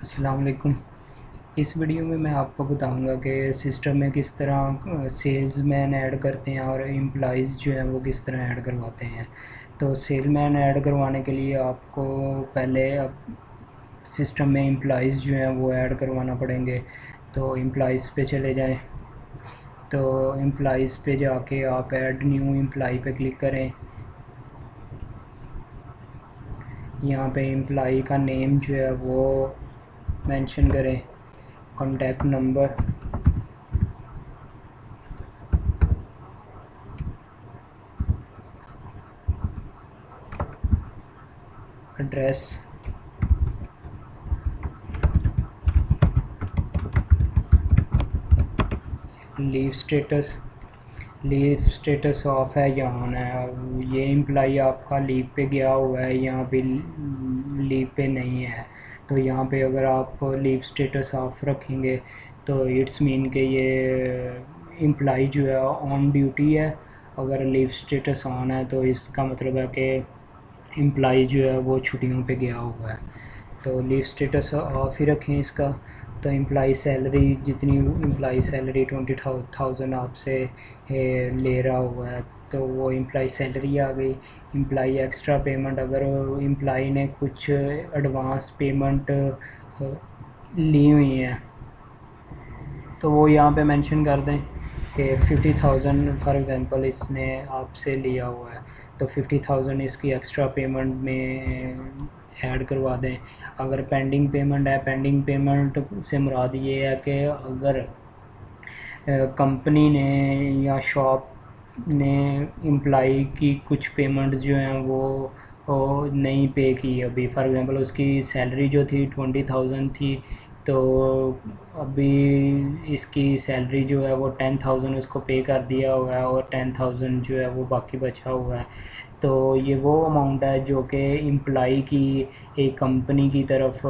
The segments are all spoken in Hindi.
अस्सलाम वालेकुम। इस वीडियो में मैं आपको बताऊंगा कि सिस्टम में किस तरह सेल्समैन ऐड करते हैं और एम्प्लॉइज़ जो हैं वो किस तरह ऐड करवाते हैं। तो सेल्समैन ऐड करवाने के लिए आपको पहले सिस्टम में एम्प्लॉइज़ जो हैं वो ऐड करवाना पड़ेंगे। तो एम्प्लॉइज़ पे चले जाएं। तो एम्प्लॉइज़ पे जाके आप ऐड न्यू एम्प्लॉई पे क्लिक करें। यहाँ पे एम्प्लॉई का नेम जो है वो मेंशन करें, contact number, address, leave status of है या ऑन है। ये एम्प्लॉई आपका लीव पे गया हुआ है, यहाँ पे लीव पे नहीं है। तो यहाँ पे अगर आप लीव स्टेटस ऑफ रखेंगे तो इट्स मीन कि ये एम्प्लॉई जो है ऑन ड्यूटी है। अगर लीव स्टेटस ऑन है तो इसका मतलब है कि एम्प्लॉई जो है वो छुट्टियों पे गया हुआ है। तो लीव स्टेटस ऑफ ही रखें इसका। तो एम्प्लॉई सैलरी, जितनी एम्प्लॉई सैलरी 20,000 आपसे ले रहा हुआ है तो वो एम्प्लॉई सैलरी आ गई। एम्प्लॉई एक्स्ट्रा पेमेंट, अगर एम्प्लॉई ने कुछ एडवांस पेमेंट ली हुई है तो वो यहाँ पे मेंशन कर दें कि 50,000 फॉर एग्ज़ाम्पल इसने आपसे लिया हुआ है तो 50,000 इसकी एक्स्ट्रा पेमेंट में ऐड करवा दें। अगर पेंडिंग पेमेंट है, पेंडिंग पेमेंट से मुराद ये है कि अगर कंपनी ने या शॉप ने एम्प्लॉई की कुछ पेमेंट जो हैं वो नहीं पे की अभी। फॉर एग्ज़ाम्पल उसकी सैलरी जो थी 20,000 थी, तो अभी इसकी सैलरी जो है वो 10,000 उसको पे कर दिया हुआ है और 10,000 जो है वो बाकी बचा हुआ है। तो ये वो अमाउंट है जो कि एम्प्लॉई की एक कंपनी की तरफ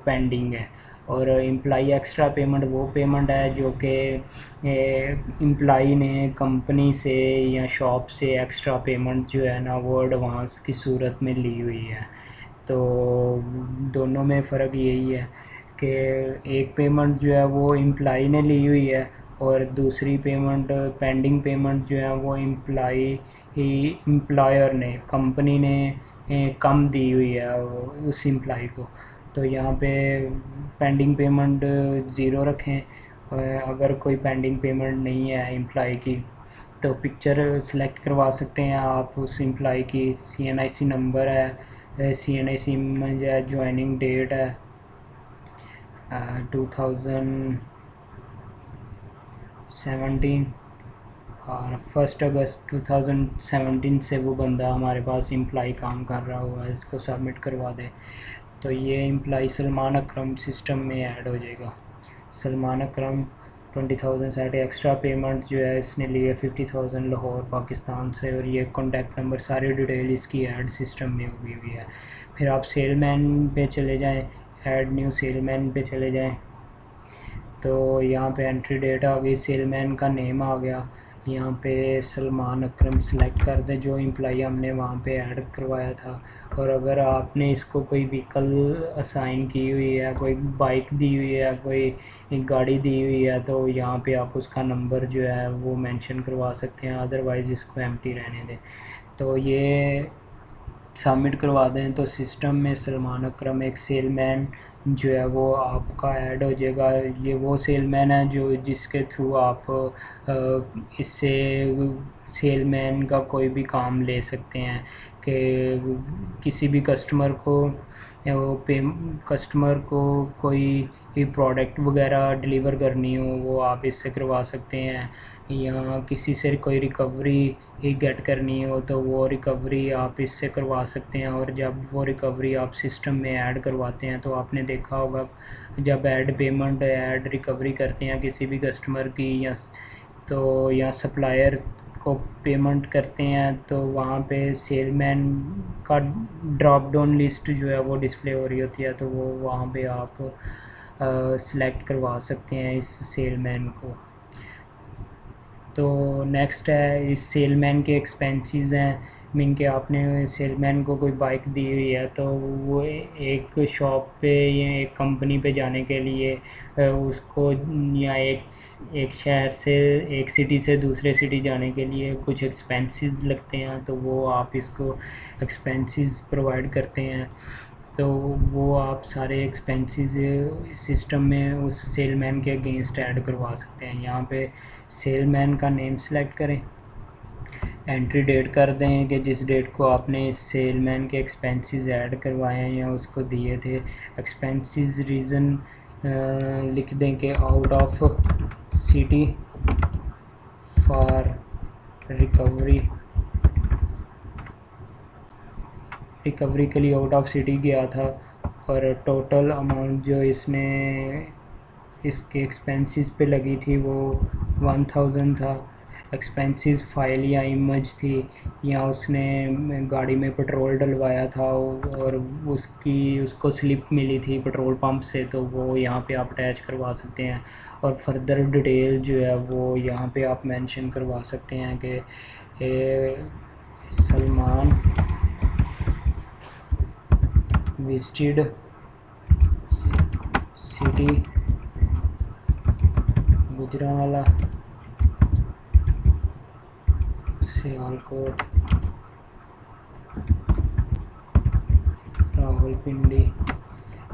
पेंडिंग है। और एम्प्लॉई एक्स्ट्रा पेमेंट वो पेमेंट है जो कि एम्प्लॉई ने कंपनी से या शॉप से एक्स्ट्रा पेमेंट जो है ना वो एडवांस की सूरत में ली हुई है। तो दोनों में फ़र्क यही है कि एक पेमेंट जो है वो एम्प्लॉई ने ली हुई है और दूसरी पेमेंट, पेंडिंग पेमेंट जो है वो एम्प्लॉयर ने, कंपनी ने कम दी हुई है उस एम्प्लॉई को। तो यहाँ पे पेंडिंग पेमेंट ज़ीरो रखें। अगर कोई पेंडिंग पेमेंट नहीं है एम्प्लॉई की तो पिक्चर सेलेक्ट करवा सकते हैं आप उस एम्प्लॉई की। CNIC नंबर है, CNIC में जो है ज्वाइनिंग डेट है 2017 और 1 अगस्त 2017 से वो बंदा हमारे पास एम्प्लॉई काम कर रहा हुआ है, इसको सबमिट करवा दें। तो ये एम्प्लॉई सलमान अकरम सिस्टम में ऐड हो जाएगा। सलमान अकरम 20,000 सैलरी, एक्स्ट्रा पेमेंट जो है इसने ली है 50,000 लाहौर पाकिस्तान से, और ये कॉन्टैक्ट नंबर सारी डिटेल इसकी ऐड सिस्टम में होगी हुई है। फिर आप सेलमैन पे चले जाएं, ऐड न्यू सेलमैन पे चले जाएं। तो यहाँ पे एंट्री डेट आ गई, सेलमैन का नेम आ गया। यहाँ पे सलमान अकरम सेलेक्ट कर दें जो एम्प्लॉई हमने वहाँ पे ऐड करवाया था। और अगर आपने इसको कोई व्हीकल असाइन की हुई है, कोई बाइक दी हुई है, कोई एक गाड़ी दी हुई है तो यहाँ पे आप उसका नंबर जो है वो मेंशन करवा सकते हैं, अदरवाइज़ इसको एम्प्टी रहने दें। तो ये सबमिट करवा दें तो सिस्टम में सलमान अकरम एक सेलमैन जो है वो आपका ऐड हो जाएगा। ये वो सेलमैन है जो जिसके थ्रू आप इससे सेलमैन का कोई भी काम ले सकते हैं कि किसी भी कस्टमर को वो पे कस्टमर को कोई भी प्रोडक्ट वगैरह डिलीवर करनी हो वो आप इससे करवा सकते हैं, या किसी से कोई रिकवरी गेट करनी हो तो वो रिकवरी आप इससे करवा सकते हैं। और जब वो रिकवरी आप सिस्टम में ऐड करवाते हैं तो आपने देखा होगा जब ऐड पेमेंट, ऐड रिकवरी करते हैं किसी भी कस्टमर की या सप्लायर को पेमेंट करते हैं तो वहाँ पे सेलमैन का ड्रॉप डाउन लिस्ट जो है वो डिस्प्ले हो रही होती है, तो वो वहाँ पे आप सिलेक्ट करवा सकते हैं इस सेलमैन को। तो नेक्स्ट है, इस सेलमैन के एक्सपेंसेस हैं मीन के आपने सेलमैन को कोई बाइक दी हुई है तो वो एक शॉप पे या एक कंपनी पे जाने के लिए उसको या एक शहर से एक सिटी से दूसरे सिटी जाने के लिए कुछ एक्सपेंसेस लगते हैं, तो वो आप इसको एक्सपेंसेस प्रोवाइड करते हैं। तो वो आप सारे एक्सपेंसेस सिस्टम में उस सेलमैन के अगेंस्ट ऐड करवा सकते हैं। यहाँ पे सेलमैन का नेम सेलेक्ट करें, एंट्री डेट कर दें कि जिस डेट को आपने इस सेलमैन के एक्सपेंसेस ऐड करवाए हैं या उसको दिए थे। एक्सपेंसेस रीज़न लिख दें कि out of city for recovery के लिए आउट ऑफ सिटी गया था, और टोटल अमाउंट जो इसने इसके एक्सपेंसेस पे लगी थी वो 1000 था। एक्सपेंसेस फाइल या इमेज थी, या उसने गाड़ी में पेट्रोल डलवाया था और उसको स्लिप मिली थी पेट्रोल पंप से, तो वो यहाँ पे आप अटैच करवा सकते हैं। और फर्दर डिटेल जो है वो यहाँ पे आप मेंशन करवा सकते हैं कि सलमान विजिटेड सिटी गुजरांवाला, सियालकोट, रावलपिंडी।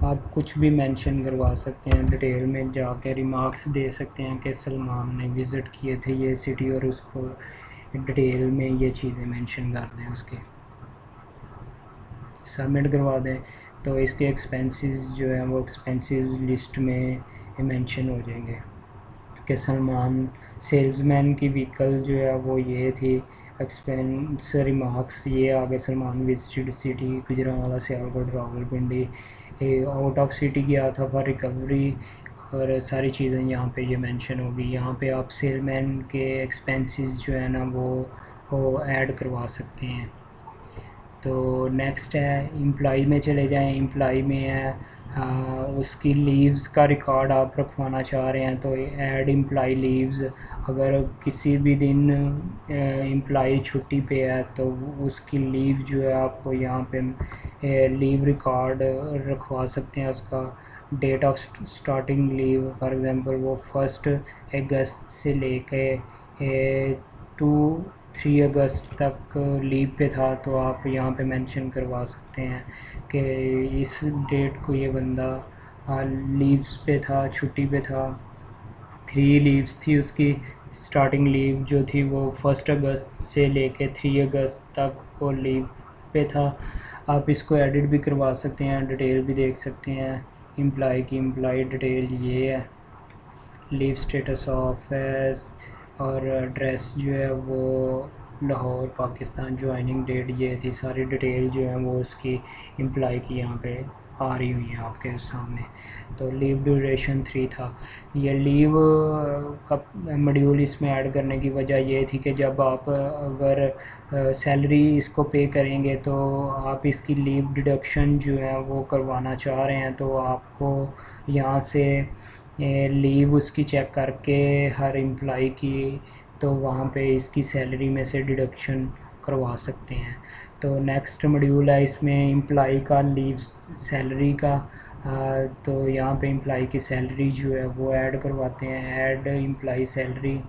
आप कुछ भी मेंशन करवा सकते हैं, डिटेल में जाके रिमार्क्स दे सकते हैं कि सलमान ने विज़िट किए थे ये सिटी, और उसको डिटेल में ये चीज़ें मेंशन कर दें, उसके सबमिट करवा दें। तो इसके एक्सपेंसेस जो है वो एक्सपेंसेस लिस्ट में मेंशन हो जाएंगे कि सलमान सेल्समैन की व्हीकल जो है वो ये थी। एक्सपेंस रिमार्क्स ये आगे Salman visited city Gujranwala, Sialkot, Rawalpindi, out of city गया था फॉर रिकवरी, और सारी चीज़ें यहाँ पे ये मेंशन होगी। यहाँ पे आप सेलमैन के एक्सपेंसेस जो है ना वो ऐड करवा सकते हैं। तो नेक्स्ट है एम्प्लॉई में चले जाएं। एम्प्लॉई में है उसकी लीव्स का रिकॉर्ड आप रखवाना चाह रहे हैं, तो ऐड एम्प्लॉई लीव्स। अगर किसी भी दिन एम्प्लॉई छुट्टी पे है तो उसकी लीव जो है आप यहाँ पे लीव रिकॉर्ड रखवा सकते हैं। उसका date of starting leave, for example वो 1 अगस्त से लेके 3 अगस्त तक लीव पे था, तो आप यहाँ पे मेंशन करवा सकते हैं कि इस डेट को ये बंदा लीव्स पे था, छुट्टी पे था। 3 लीव्स थी उसकी, स्टार्टिंग लीव जो थी वो 1 अगस्त से लेके 3 अगस्त तक वो लीव पे था। आप इसको एडिट भी करवा सकते हैं, डिटेल भी देख सकते हैं। एम्प्लॉय की एम्प्लॉय डिटेल ये है, लीव स्टेटस ऑफ है, और एड्रेस जो है वो लाहौर पाकिस्तान, ज्वाइनिंग डेट ये थी। सारी डिटेल जो है वो उसकी एम्प्लॉय की यहाँ पे आ रही हुई है आपके सामने। तो लीव ड्यूरेशन 3 था। ये लीव का मॉड्यूल इसमें ऐड करने की वजह ये थी कि जब आप अगर सैलरी इसको पे करेंगे तो आप इसकी लीव डिडक्शन जो है वो करवाना चाह रहे हैं, तो आपको यहाँ से लीव उसकी चेक करके हर एम्प्लॉई की, तो वहाँ पे इसकी सैलरी में से डिडक्शन करवा सकते हैं। तो नेक्स्ट मॉड्यूल है इसमें एम्प्लॉई का लीव सैलरी का। तो यहाँ पे एम्प्लॉई की सैलरी जो है वो ऐड करवाते हैं। Add employee salary,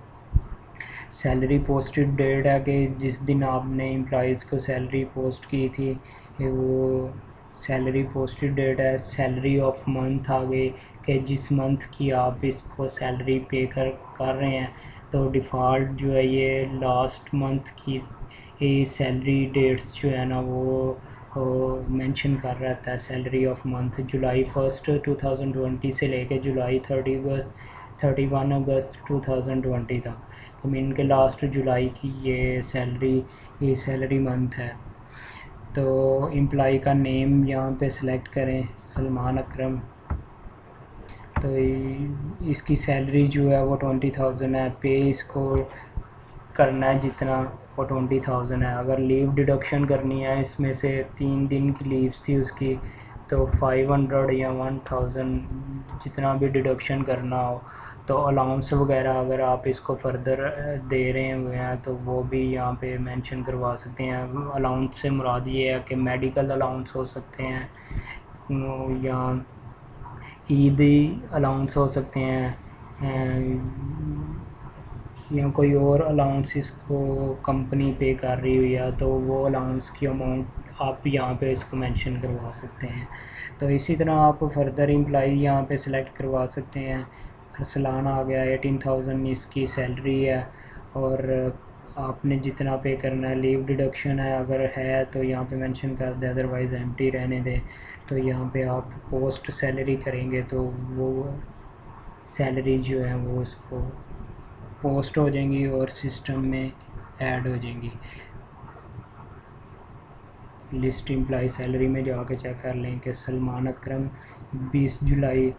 salary posted date है कि जिस दिन आपने एम्प्लॉइज़ को सैलरी पोस्ट की थी वो सैलरी पोस्टेड डेट है। सैलरी ऑफ मंथ आ गई कि जिस मंथ की आप इसको सैलरी पे कर रहे हैं, तो डिफ़ॉल्ट जो है ये लास्ट मंथ की सैलरी डेट्स जो है ना वो मेंशन कर रहता है। सैलरी ऑफ मंथ जुलाई 1 2020 से लेके जुलाई 31 अगस्त 2020 तक, तो मीन के लास्ट जुलाई की ये सैलरी मंथ है। तो एम्प्लॉई का नेम यहाँ पे सिलेक्ट करें, सलमान अकरम। तो इसकी सैलरी जो है वो 20,000 है। पे इसको करना है जितना वो 20,000 है। अगर लीव डिडक्शन करनी है, इसमें से 3 दिन की लीव्स थी उसकी, तो 500 या 1000 जितना भी डिडक्शन करना हो तो अलाउंस वगैरह अगर आप इसको फर्दर दे रहे हुए हैं तो वो भी यहाँ पे मेंशन करवा सकते हैं। अलाउंस से मुराद ये है कि मेडिकल अलाउंस हो सकते हैं या ईद अलाउंस हो सकते हैं या कोई और अलाउंस इसको कंपनी पे कर रही हुई है तो वो अलाउंस की अमाउंट आप यहाँ पे इसको मेंशन करवा सकते हैं। तो इसी तरह आप फर्दर एम्प्लॉई यहाँ पे सिलेक्ट करवा सकते हैं। अरसलान आ गया, 18,000 इसकी सैलरी है और आपने जितना पे करना है। लीव डिडक्शन है, अगर है तो यहाँ पे मेंशन कर दे, अदरवाइज़ एम्प्टी रहने दें। तो यहाँ पे आप पोस्ट सैलरी करेंगे तो वो सैलरी जो है वो उसको पोस्ट हो जाएंगी और सिस्टम में ऐड हो जाएंगी। लिस्ट एम्प्लॉई सैलरी में जाके चेक कर लें कि सलमान अकरम 20 जुलाई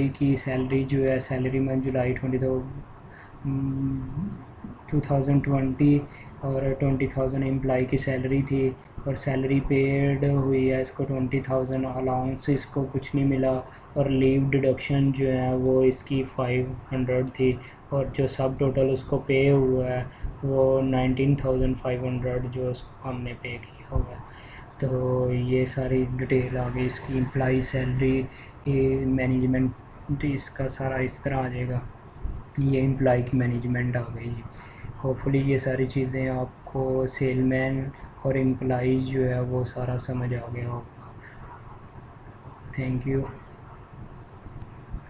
की सैलरी जो है, सैलरी में जुलाई 2020 और 20,000 एम्प्लॉई की सैलरी थी और सैलरी पेड हुई है इसको 20,000। अलाउंस इसको कुछ नहीं मिला और लीव डिडक्शन जो है वो इसकी 500 थी और जो सब टोटल उसको पे हुआ है वो 19,500 जो उसको हमने पे किया हुआ है। तो ये सारी डिटेल आ गई इसकी। एम्प्लॉई सैलरी मैनेजमेंट इसका सारा इस तरह आ जाएगा। ये एम्प्लॉई की मैनेजमेंट आ गई। होपफुली ये सारी चीज़ें आपको सेलमैन और एम्प्लॉई जो है वो सारा समझ आ गया होगा। Thank you.